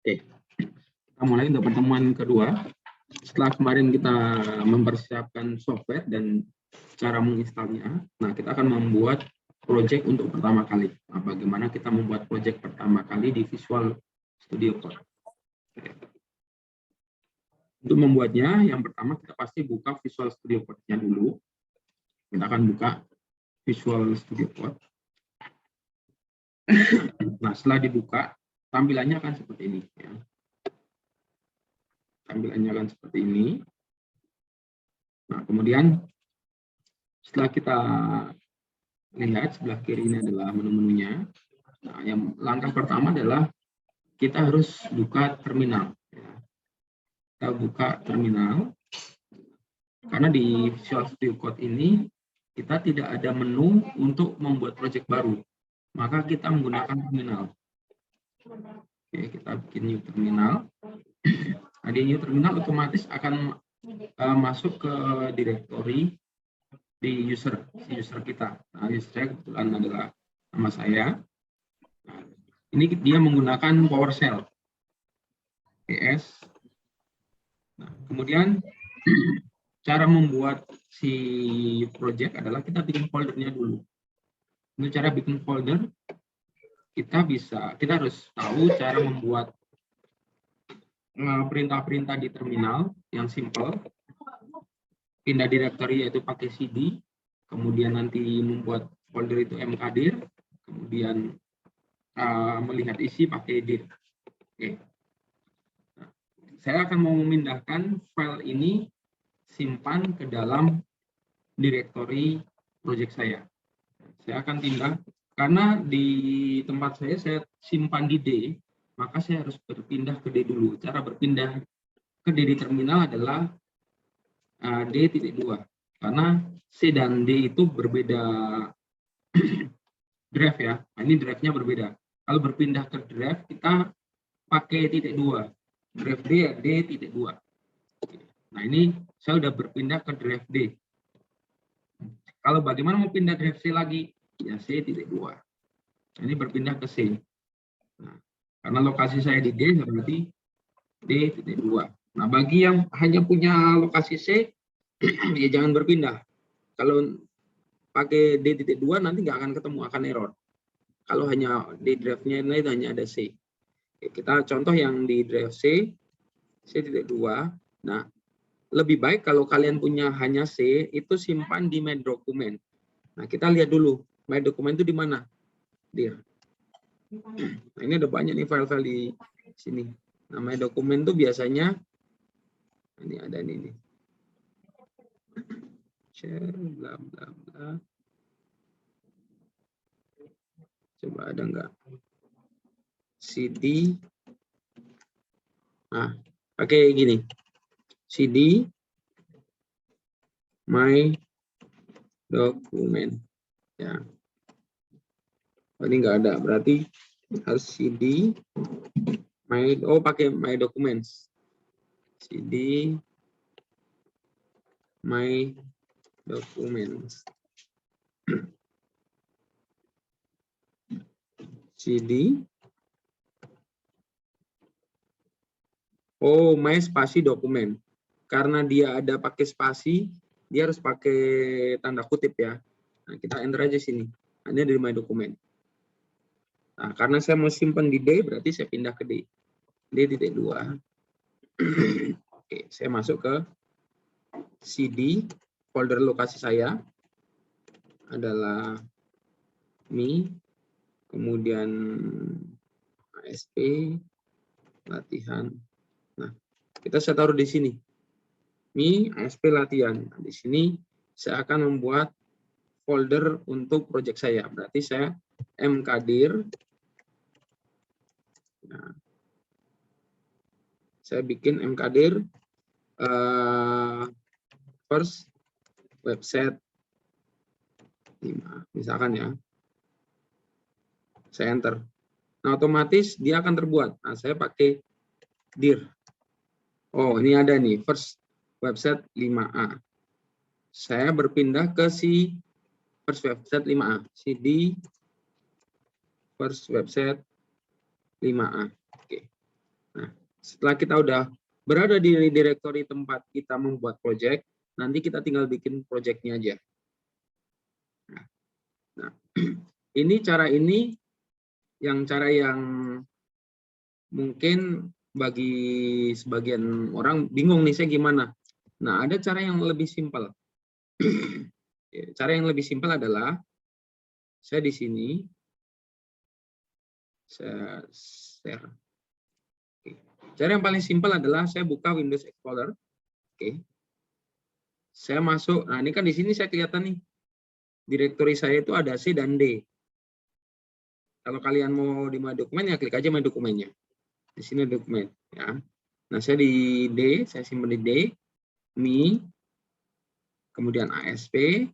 Oke, kita mulai untuk pertemuan kedua. Setelah kemarin kita mempersiapkan software dan cara menginstalnya, nah kita akan membuat project untuk pertama kali. Nah, bagaimana kita membuat project pertama kali di Visual Studio Code. Untuk membuatnya, yang pertama kita pasti buka Visual Studio Code-nya dulu. Kita akan buka Visual Studio Code. Nah, setelah dibuka, tampilannya akan seperti ini. Ya. Tampilannya akan seperti ini. Nah, kemudian setelah kita lihat sebelah kiri ini adalah menu-menunya. Nah, yang langkah pertama adalah kita harus buka terminal. Ya. Kita buka terminal. Karena di Visual Studio Code ini kita tidak ada menu untuk membuat project baru. Maka kita menggunakan terminal. Oke, kita bikin new terminal. Nah, di new terminal otomatis akan masuk ke directory di user kita. Nah, user saya kebetulan adalah nama saya. Nah, ini dia menggunakan PowerShell. PS. Nah, kemudian cara membuat si project adalah kita bikin foldernya dulu. Untuk cara bikin folder, kita harus tahu cara membuat perintah-perintah di terminal yang simple. Pindah directory yaitu pakai cd, kemudian nanti membuat folder itu mkdir, kemudian melihat isi pakai dir. Oke. Nah, saya akan mau memindahkan file ini simpan ke dalam directory project saya. Saya akan pindah karena di tempat saya simpan di D, maka saya harus berpindah ke D dulu. Cara berpindah ke D di terminal adalah D.2, karena C dan D itu berbeda drive ya. Nah, ini drive-nya berbeda. Kalau berpindah ke drive kita pakai .2, drive D ya D.2. Nah, ini saya sudah berpindah ke drive D. Kalau bagaimana mau pindah drive C lagi? Ya C.2. Nah, ini berpindah ke C. Nah, karena lokasi saya di D berarti D.2. Nah, bagi yang hanya punya lokasi C, ya jangan berpindah. Kalau pakai D.2 nanti nggak akan ketemu, akan error. Kalau hanya di drive-nya itu hanya ada C. Oke, kita contoh yang di drive C, C.2. Nah, lebih baik kalau kalian punya hanya C, itu simpan di My Document. Nah, kita lihat dulu, My Document itu di mana? Dir. Nah, ini ada banyak nih file-file di sini. Nah, My Document itu biasanya, ini ada ini. Share, bla, bla, bla. Coba ada enggak? CD. Nah, pakai gini. CD My Document. Ya. Oh, ini enggak ada. Berarti harus CD pakai My Documents. CD My Documents. CD My spasi dokumen. Karena dia ada pakai spasi, dia harus pakai tanda kutip ya. Nah, kita enter aja sini. Hanya dari My Document. Nah, karena saya mau simpan di D, berarti saya pindah ke D. D.2. Oke, saya masuk ke CD, folder lokasi saya adalah Mi, kemudian ASP, latihan. Nah, saya taruh di sini. Mi, ASP latihan. Nah, di sini saya akan membuat folder untuk project saya. Berarti saya mkdir. Nah, saya bikin mkdir first website 5, misalkan ya. Saya enter. Nah, otomatis dia akan terbuat. Nah, saya pakai dir. Oh, ini ada nih, first website 5A. Saya berpindah ke si first website 5A. CD first website 5A. Oke. Nah, setelah kita udah berada di directory tempat kita membuat project, nanti kita tinggal bikin projectnya aja. Nah, ini cara yang mungkin bagi sebagian orang bingung nih, saya gimana. Nah, ada cara yang lebih simpel. Cara yang lebih simpel adalah saya di sini saya share. Oke. Cara yang paling simpel adalah saya buka Windows Explorer. Oke. Saya masuk. Nah, ini kan di sini saya kelihatan nih. Direktori saya itu ada C dan D. Kalau kalian mau di My Dokumen, ya klik aja My Dokumennya. Di sini dokumen, ya. Nah, saya di D, saya simpan di D, Mi, kemudian ASP,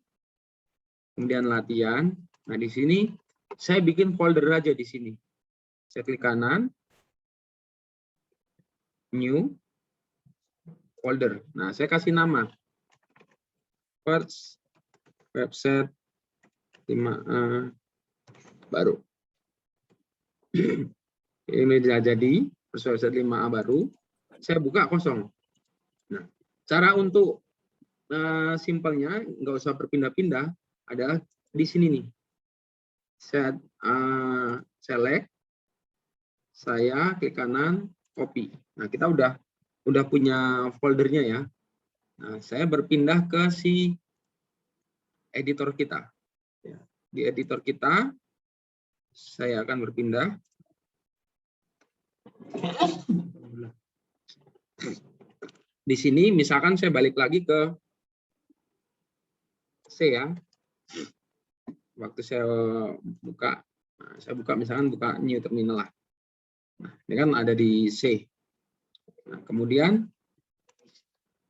kemudian latihan. Nah, di sini saya bikin folder aja di sini. Saya klik kanan, New, folder. Nah, saya kasih nama. First website 5A baru. Ini sudah jadi website 5A baru. Saya buka kosong. Nah, cara untuk simpelnya nggak usah berpindah-pindah adalah di sini nih. Saya select, saya klik kanan, copy. Nah, kita udah punya foldernya ya. Nah, saya berpindah ke si editor kita. Ya, di editor kita, saya akan berpindah. Di sini, misalkan saya balik lagi ke C ya. Waktu saya buka, misalkan buka new terminal lah. Nah, ini kan ada di C. Nah, kemudian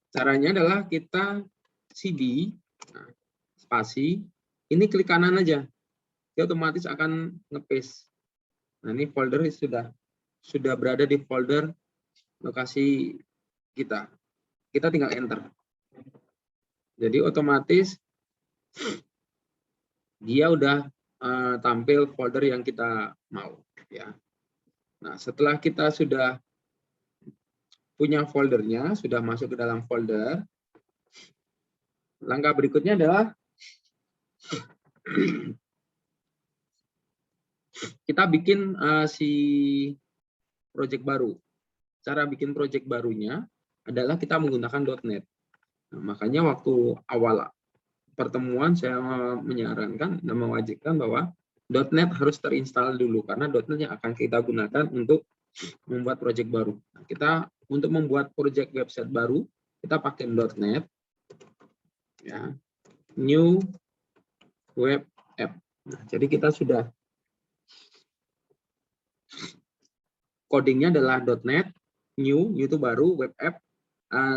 caranya adalah kita cd, nah, spasi, ini klik kanan aja, dia otomatis akan nge-paste. Nah, ini folder sudah berada di folder lokasi kita. Kita tinggal enter. Jadi otomatis dia udah tampil folder yang kita mau, ya. Nah, setelah kita sudah punya foldernya, sudah masuk ke dalam folder, langkah berikutnya adalah kita bikin si project baru. Cara bikin project barunya adalah kita menggunakan .NET. Nah, makanya waktu awal pertemuan saya menyarankan dan mewajibkan bahwa .NET harus terinstall dulu, karena .NET yang akan kita gunakan untuk membuat project baru. Nah, kita untuk membuat project website baru, kita pakai .NET, ya, new web app. Nah, jadi kita sudah codingnya adalah .NET, new itu baru, web app,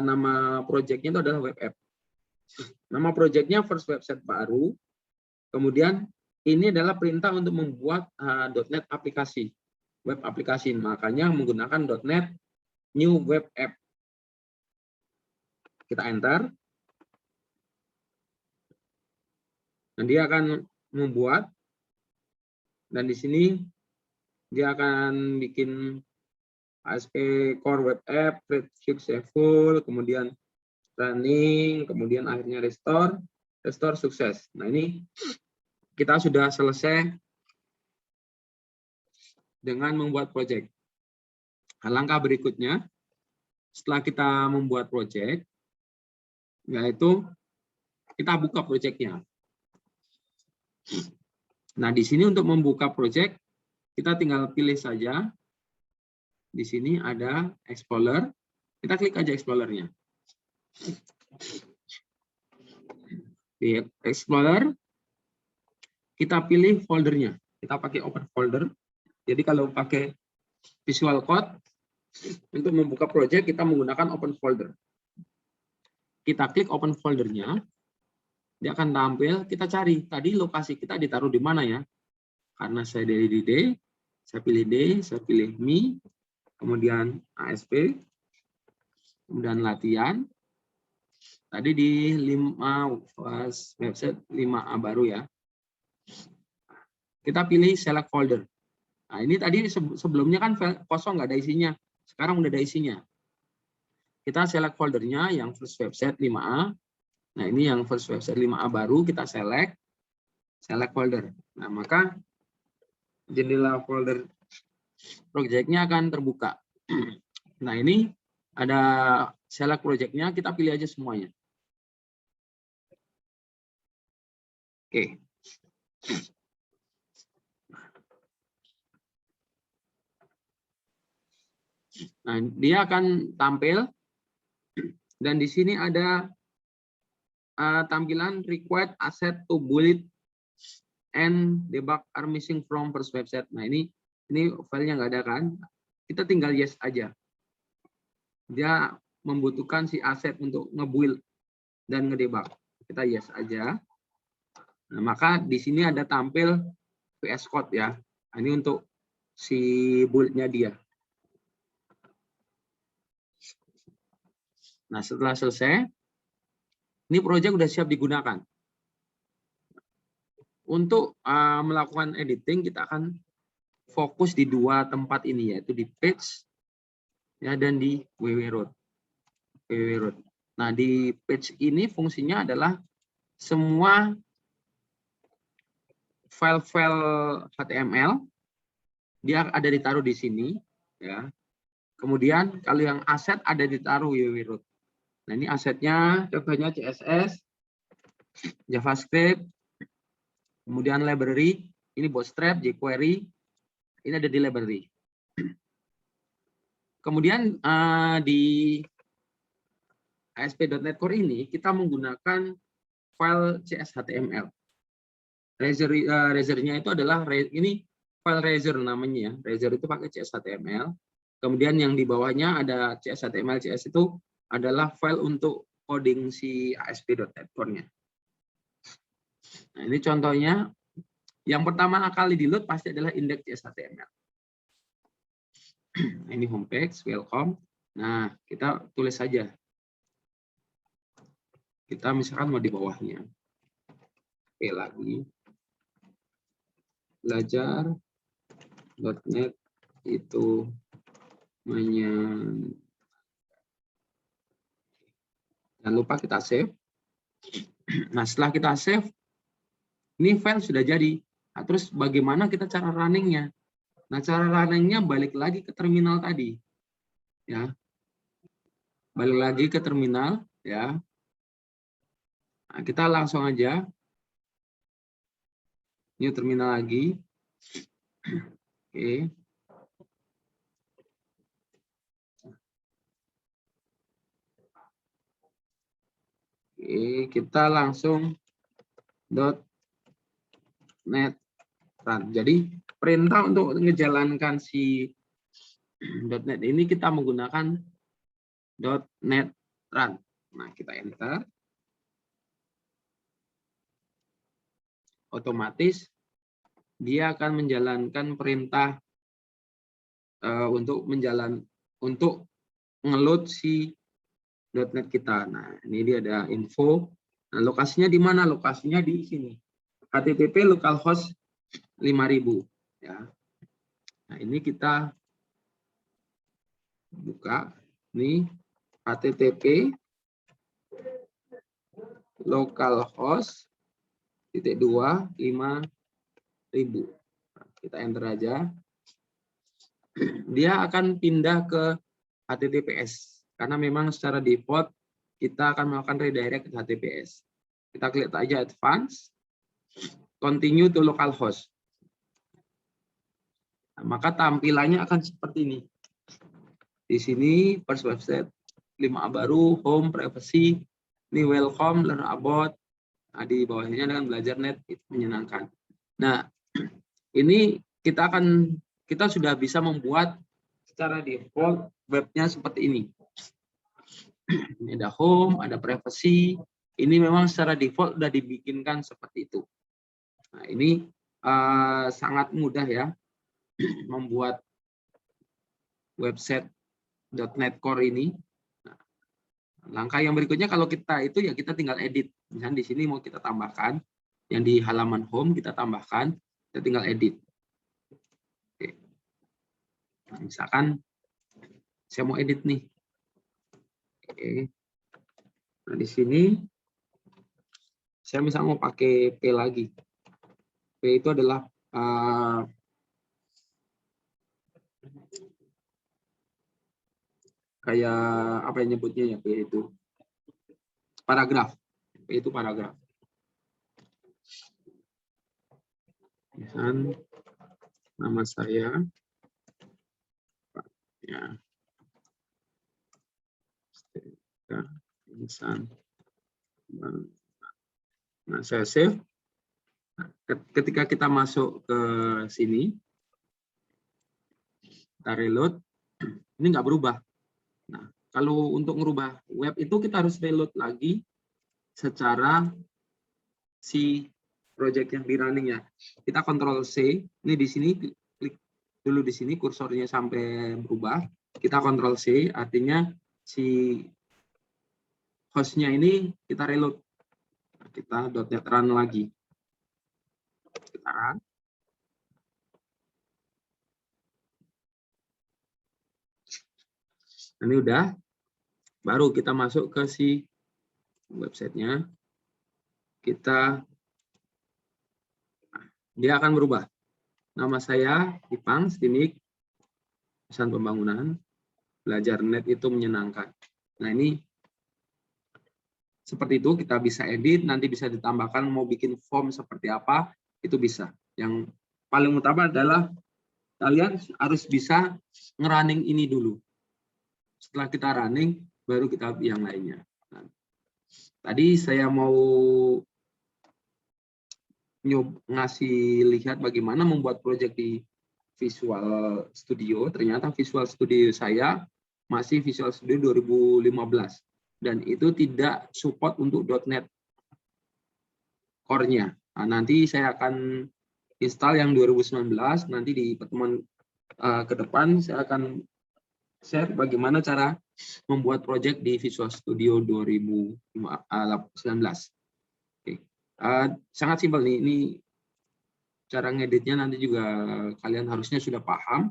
nama projectnya itu adalah web app. Nama projectnya first website baru, kemudian ini adalah perintah untuk membuat .NET aplikasi, web aplikasi, makanya menggunakan .NET new web app. Kita enter, dan dia akan membuat, dan di sini dia akan bikin ASP core web app, successful, kemudian running, kemudian akhirnya restore sukses. Nah, ini kita sudah selesai dengan membuat project. Langkah berikutnya, setelah kita membuat project, yaitu kita buka projectnya. Nah, di sini untuk membuka project, kita tinggal pilih saja. Di sini ada Explorer, kita klik aja Explorer-nya. Di Explorer, kita pilih foldernya. Kita pakai open folder. Jadi kalau pakai Visual Code, untuk membuka project kita menggunakan open folder. Kita klik open foldernya, dia akan tampil, kita cari. Tadi lokasi kita ditaruh di mana ya? Karena saya dari di D, saya pilih D, saya pilih Mi, kemudian ASP, kemudian latihan. Tadi di 5 website 5A baru ya. Kita pilih select folder. Nah, ini tadi sebelumnya kan kosong, nggak ada isinya. Sekarang udah ada isinya. Kita select foldernya yang first website 5A. Nah, ini yang first website 5A baru, kita select folder. Nah, maka jendela folder project-nya akan terbuka. Nah, ini ada select project-nya, kita pilih aja semuanya. Oke. Nah, dia akan tampil dan di sini ada tampilan required asset to bullet and debug are missing from first website. Nah, ini filenya nggak ada kan? Kita tinggal yes aja. Dia membutuhkan si aset untuk nge-build dan ngedebug. Kita yes aja. Nah, maka di sini ada tampil VS Code ya. Nah, ini untuk si build-nya dia. Nah, setelah selesai, ini project udah siap digunakan. Untuk melakukan editing, kita akan fokus di dua tempat ini, yaitu di page ya, dan di www.root. Nah, di page ini fungsinya adalah semua file-file HTML dia ada ditaruh di sini ya. Kemudian kalau yang aset ada ditaruh www.root. Nah, ini asetnya contohnya CSS, JavaScript, kemudian library, ini Bootstrap, jQuery, ini ada di library. Kemudian di ASP.NET Core ini kita menggunakan file CSHTML. Razor-nya itu adalah ini file Razor namanya ya. Razor itu pakai CSHTML. Kemudian yang di bawahnya ada CSHTML. CS itu adalah file untuk coding si ASP.NET Core-nya. Nah, ini contohnya. Yang pertama kali di load pasti adalah index CSHTML. Nah, ini homepage, welcome. Nah, kita tulis saja. Kita misalkan mau di bawahnya. Oke, lagi. Belajar.NET itu jangan lupa kita save. Nah, setelah kita save, ini file sudah jadi. Nah, terus bagaimana kita cara runningnya? Nah, cara runningnya balik lagi ke terminal tadi. Ya. Balik lagi ke terminal. Ya. Nah, kita langsung aja. New terminal lagi. Oke. Oke, kita langsung .NET Run. Jadi perintah untuk menjalankan si .NET ini kita menggunakan .NET Run. Nah, kita enter. Otomatis dia akan menjalankan perintah untuk ngeload si .NET kita. Nah, ini dia ada info. Nah, lokasinya di mana? Lokasinya di sini. HTTP localhost 5000 ya. Nah, ini kita buka. Ini HTTP localhost .2 5000. Nah, kita enter aja. Dia akan pindah ke HTTPS karena memang secara default kita akan melakukan redirect ke HTTPS. Kita klik aja advance, continue to localhost. Nah, maka tampilannya akan seperti ini. Di sini first website 5A baru, home, privacy, ini welcome, learn about. Nah, di bawahnya dengan belajar.net itu menyenangkan. Nah, ini kita sudah bisa membuat secara default webnya seperti ini. Ini ada home, ada privacy. Ini memang secara default sudah dibikinkan seperti itu. Nah, ini sangat mudah ya membuat website .NET Core ini. Nah, langkah yang berikutnya kalau kita itu ya kita tinggal edit. Misalnya di sini mau kita tambahkan, yang di halaman home kita tambahkan, kita tinggal edit. Oke. Nah, misalkan Saya mau edit nih. Oke. Nah, di sini saya misalnya mau pakai P lagi. P itu adalah kayak apa yang nyebutnya ya, P itu paragraf. P itu paragraf. Misal nama saya ya. Misal. Nah, saya save. Ketika kita masuk ke sini, kita reload, ini nggak berubah. Nah, kalau untuk merubah web itu kita harus reload lagi secara si project yang di running ya. Kita Ctrl C, ini di sini klik dulu di sini kursornya sampai berubah. Kita Ctrl C, artinya si hostnya ini kita reload. Nah, kita .NET run lagi. Kita run. Ini udah, baru kita masuk ke si websitenya. Dia akan berubah. Nama saya Ipang Stinik, pesan pembangunan, belajar net itu menyenangkan. Nah, ini seperti itu, kita bisa edit, nanti bisa ditambahkan mau bikin form seperti apa, itu bisa. Yang paling utama adalah kalian harus bisa ngerunning ini dulu. Setelah kita running, baru kita yang lainnya. Nah, tadi saya mau ngasih lihat bagaimana membuat proyek di Visual Studio. Ternyata Visual Studio saya masih Visual Studio 2015 dan itu tidak support untuk .NET Core-nya. Nah, nanti saya akan install yang 2019. Nanti di pertemuan ke depan saya akan share bagaimana cara membuat proyek di Visual Studio 2019. Oke. Sangat simpel nih. Ini cara ngeditnya nanti juga kalian harusnya sudah paham.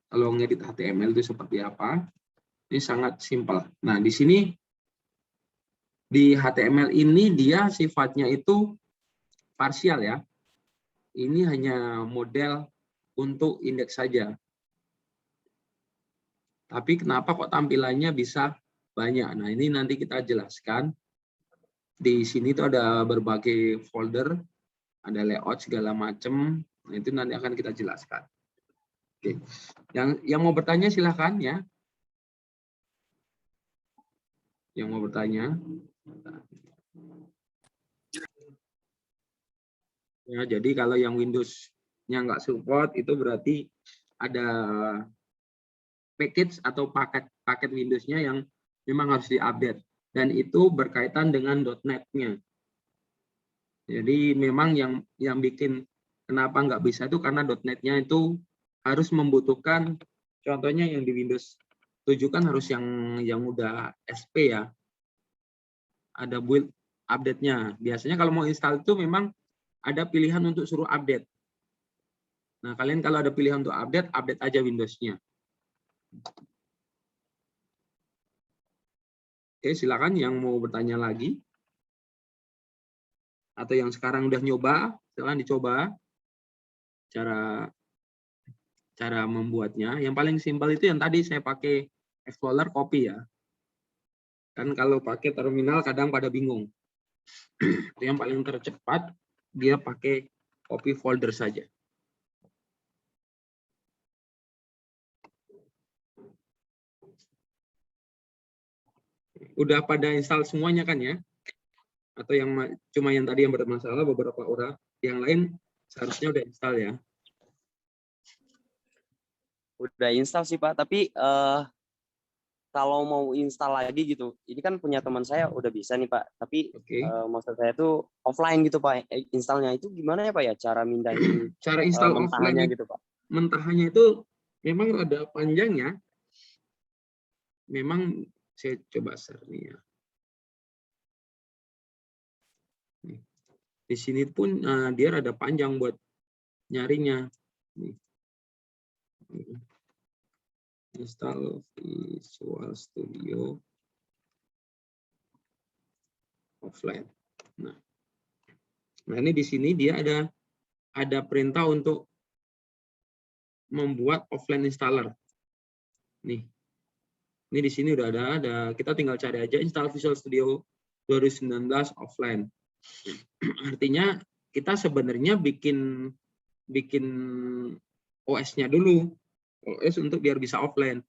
Kalau ngedit HTML itu seperti apa. Ini sangat simpel. Nah, di sini di HTML ini dia sifatnya itu parsial ya. Ini hanya model untuk indeks saja. Tapi kenapa kok tampilannya bisa banyak? Nah, ini nanti kita jelaskan. Di sini tuh ada berbagai folder, ada layout segala macam. Nah, itu nanti akan kita jelaskan. Oke. Yang mau bertanya silahkan ya. Yang mau bertanya. Ya, jadi kalau yang Windows-nya nggak support, itu berarti ada package atau paket Windows-nya yang memang harus diupdate. Dan itu berkaitan dengan .NET-nya. Jadi memang yang bikin kenapa nggak bisa itu karena .NET-nya itu harus membutuhkan, contohnya yang di Windows 7 kan harus yang udah SP ya. Ada build update-nya. Biasanya kalau mau install itu memang ada pilihan untuk suruh update. Nah, kalian kalau ada pilihan untuk update, update aja Windows-nya. Oke, silakan yang mau bertanya lagi. Atau yang sekarang udah nyoba, silakan dicoba cara membuatnya. Yang paling simpel itu yang tadi saya pakai Explorer copy ya. Kan kalau pakai terminal kadang pada bingung. Yang paling tercepat dia pakai copy folder saja. Udah pada install semuanya kan ya? Atau yang cuma yang tadi yang bermasalah beberapa orang, yang lain seharusnya udah install ya? Udah install sih Pak, tapi kalau mau install lagi gitu, ini kan punya teman saya udah bisa nih Pak, tapi maksud saya tuh offline gitu Pak, installnya itu gimana ya Pak ya, cara mindahin cara install mentahannya offline gitu Pak? Mentahannya itu memang rada panjang ya. Memang saya coba share nih ya. Di sini pun dia rada panjang buat nyarinya. install Visual Studio offline. Nah ini di sini dia ada perintah untuk membuat offline installer. Nih, ini di sini udah ada. Kita tinggal cari aja install Visual Studio 2019 offline. Artinya kita sebenarnya bikin OS-nya dulu, OS untuk biar bisa offline.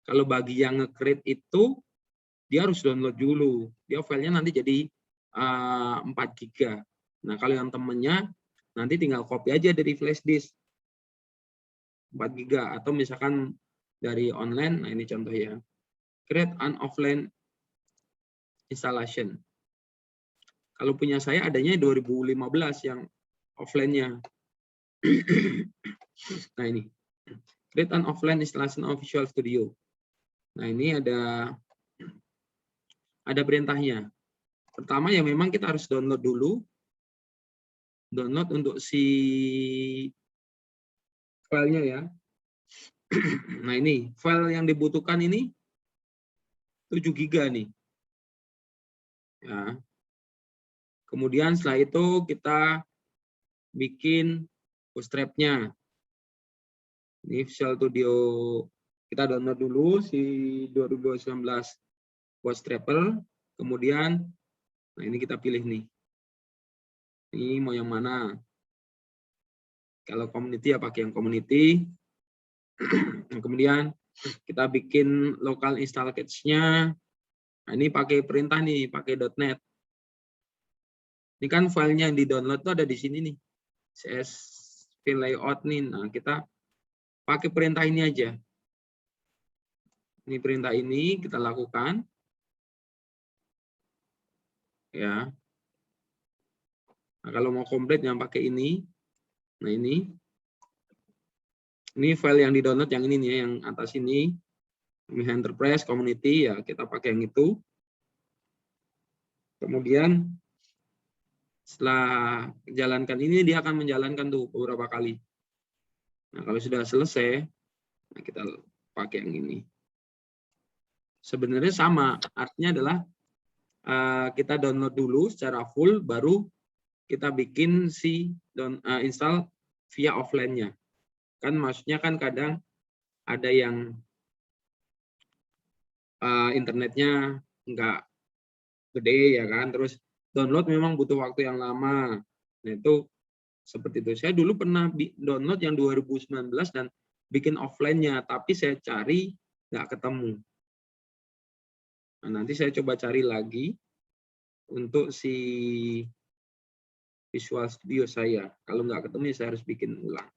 Kalau bagi yang nge-create itu, dia harus download dulu. Dia filenya nanti jadi 4 GB. Nah, kalau yang temennya, nanti tinggal copy aja dari flash disk 4 GB. Atau misalkan dari online, nah ini contoh ya. Create an offline installation. Kalau punya saya adanya 2015 yang offline-nya. Nah ini, create an offline installation of Visual Studio. Nah ini ada perintahnya. Pertama ya memang kita harus download dulu. Download untuk si filenya ya. Nah ini, file yang dibutuhkan ini 7 GB nih. Ya. Kemudian setelah itu kita bikin bootstrap-nya. Ini Visual Studio kita download dulu si 2019 bootstrapper. Kemudian, nah ini kita pilih nih. Ini mau yang mana? Kalau community ya pakai yang community. Kemudian kita bikin local install cache-nya. Nah, ini pakai perintah nih, pakai .NET. Ini kan filenya yang di-download tuh ada di sini nih. CSV layout nih. Nah, kita pakai perintah ini aja. Ini perintah ini kita lakukan. Ya. Nah, kalau mau komplit yang pakai ini. Nah, ini file yang di-download yang ini nih, yang atas ini. Ini Enterprise, Community, ya kita pakai yang itu. Kemudian setelah jalankan ini, dia akan menjalankan tuh beberapa kali. Nah, kalau sudah selesai, nah kita pakai yang ini. Sebenarnya sama, artinya adalah kita download dulu secara full, baru kita bikin si install via offline-nya. Kan maksudnya kan kadang ada yang internetnya nggak gede ya kan, terus download memang butuh waktu yang lama. Nah itu seperti itu. Saya dulu pernah download yang 2019 dan bikin offline-nya, tapi saya cari nggak ketemu. Nah, nanti saya coba cari lagi untuk si Visual Studio saya. Kalau nggak ketemu, saya harus bikin ulang.